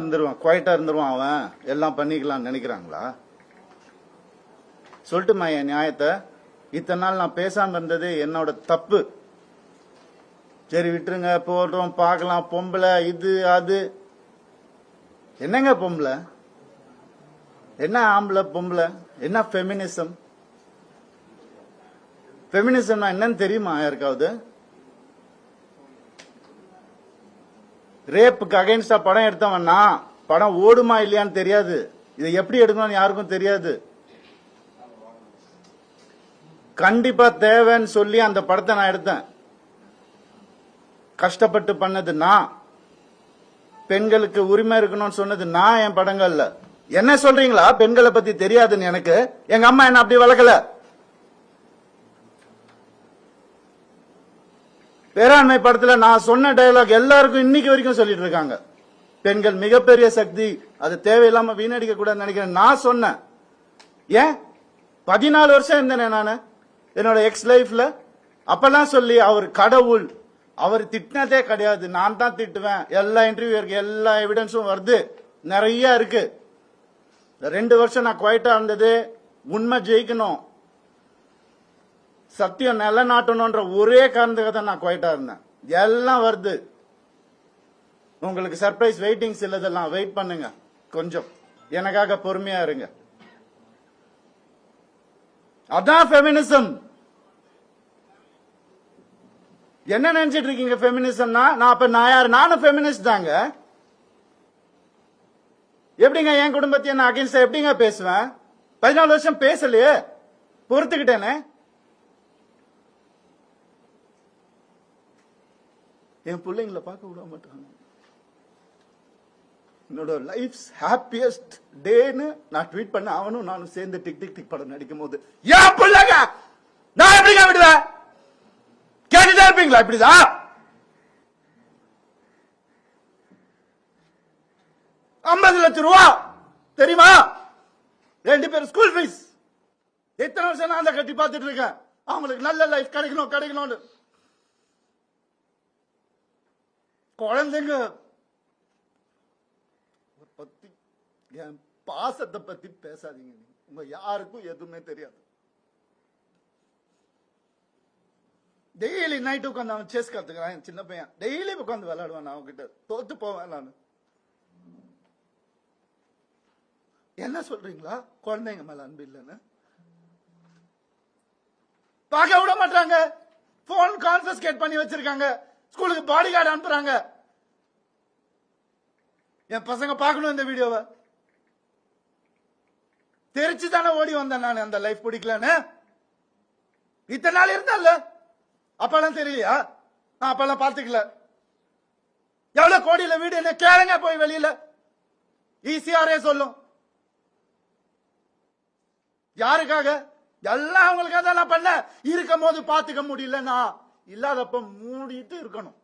இருந்துருவான், குவைட்டா இருந்துருவான், அவன் எல்லாம் பண்ணிக்கலாம்னு நினைக்கிறாங்களா? சொல்லட்டுமா என் நியாயத்தை? இத்தனை நாள் நான் பேசாம இருந்தது என்னோட தப்பு. சரி விட்டுருங்க, போடுறோம், பார்க்கலாம். பொம்பளை இது அது என்னங்க பொம்பளை? என்ன ஆம்பளை பொம்பளை? என்ன ஃபெமினிசம்? ஃபெமினிசம்னா என்னன்னு தெரியுமா யாருக்காவது? ரேப்புக்கு அகைன்ஸ்டா படம் எடுத்தவன்னா படம் ஓடுமா இல்லையான்னு தெரியாது. இதை எப்படி எடுக்கணும்னு யாருக்கும் தெரியாது. கண்டிப்பா தேவைன்னு சொல்லி அந்த படத்தை நான் எடுத்தேன். கஷ்டப்பட்டு பண்ணது நான். பெண்களுக்கு உரிமை இருக்கணும்னு சொன்னது நான் என் படங்கள்ல. என்ன சொல்றீங்களா பெண்களை பத்தி தெரியாதுன்னு? எனக்கு எங்க அம்மா என்ன அப்படி வளர்க்கல. பேராண்மை படத்துல நான் சொன்ன டயலாக் எல்லாருக்கும் இன்னைக்கு வரைக்கும் சொல்லிட்டு இருக்காங்க. பெண்கள் மிகப்பெரிய சக்தி, அது தேவையில்லாம வீணடிக்க கூடாதுன்னு நினைக்கிறேன். நான் சொன்னேன். ஏன் 14 வருஷம் இருந்தேன் நானு என்னோட எக்ஸ் லைஃப்ல. அப்பெல்லாம் சொல்லி அவர் கடவுள், அவர் திட்டினதே கிடையாது, நான் தான் திட்டுவேன். எல்லா இன்டர்வியூ இருக்கு, எல்லா எவிடன்ஸும் வருது, நிறைய இருக்கு. 2 வருஷம் நான் குவைட்டா இருந்தது உண்மை ஜெயிக்கணும், சத்தியம் நிலநாட்டணும்ன்ற ஒரே காரணத்துக்காக தான் நான் குவைட்டா இருந்தேன். எல்லாம் வருது. உங்களுக்கு சர்ப்ரைஸ் வெயிட்டிங்ஸ் இல்லதெல்லாம் வெயிட் பண்ணுங்க, கொஞ்சம் எனக்காக பொறுமையா இருங்க. அதான் ஃபெமினிசம். என்ன நினைச்சிட்டு இருக்கீங்க ஃபெமினிசம்னா? நான் யாரு? நானும் ஃபெமினிஸ்ட் தாங்க. எப்படிங்க என் குடும்பத்தை நான் அகைன்ஸ்டா எப்படிங்க பேசுவேன்? 14 வருஷம் பேசலையே, பொறுத்துக்கிட்டேனே. என் பிள்ளைங்களை பார்க்க விட மாட்டாங்க. என்னோட லைஃப் ஹாப்பியஸ்ட் டேன்னு நான் ட்வீட் பண்ண, அவனும் நானும் சேர்ந்து டிக் டிக் டிக் படம் நடிக்கும் போது என் பிள்ளைங்க நான் எப்படிங்க விடுவேன்? கேட்டுதான் இருப்பீங்களா? இப்படிதான் 50 லட்சம் ரூபா தெரியுமா? 2 பேரும் ஸ்கூல் ஃபீஸ். எத்தனை வருஷம் நான் அதை கட்டி பார்த்துட்டு இருக்கேன். அவங்களுக்கு நல்ல லைஃப் கிடைக்கணும்னு. குழந்தைங்க பத்தி, என் பாசத்தை பத்தி பேசாதீங்க. உங்க யாருக்கும் எதுவுமே தெரியாது. டெய்லி நைட் உட்காந்து அவன் செஸ் கத்துக்கிறான். சின்ன பையன் டெய்லி உட்காந்து விளையாடுவான். அவன் கிட்ட தோத்து போவேன் நான். என்ன சொல்றீங்களா? குழந்தைங்க மேல அன்பு இல்லைன்னு பார்க்க விட மாட்டாங்க. போன் கான்ஃபிஸ்கேட் பண்ணி வச்சிருக்காங்க. ஸ்கூலுக்கு பாடி கார்டு அனுப்புறாங்க. என் பசங்க பார்க்கணும் இந்த வீடியோவை. தெரிச்சு தானே ஓடி வந்தேன் நான். அந்த லைஃப் பிடிக்கலன்னு இத்தனை நாள் இருந்தால அப்பெல்லாம் தெரியலையா? அப்பெல்லாம் பார்த்துக்கல. எவ்வளவு கோடியில வீடு என்ன கேளுங்க போய் வெளியில. ஈசிஆரே சொல்லும். யாருக்காக? எல்லாம் அவங்களுக்காக தான் நான் பண்ண. இருக்கும் போது பாத்துக்க முடியல, நான் இல்லாதப்ப மூடிட்டு இருக்கணும்.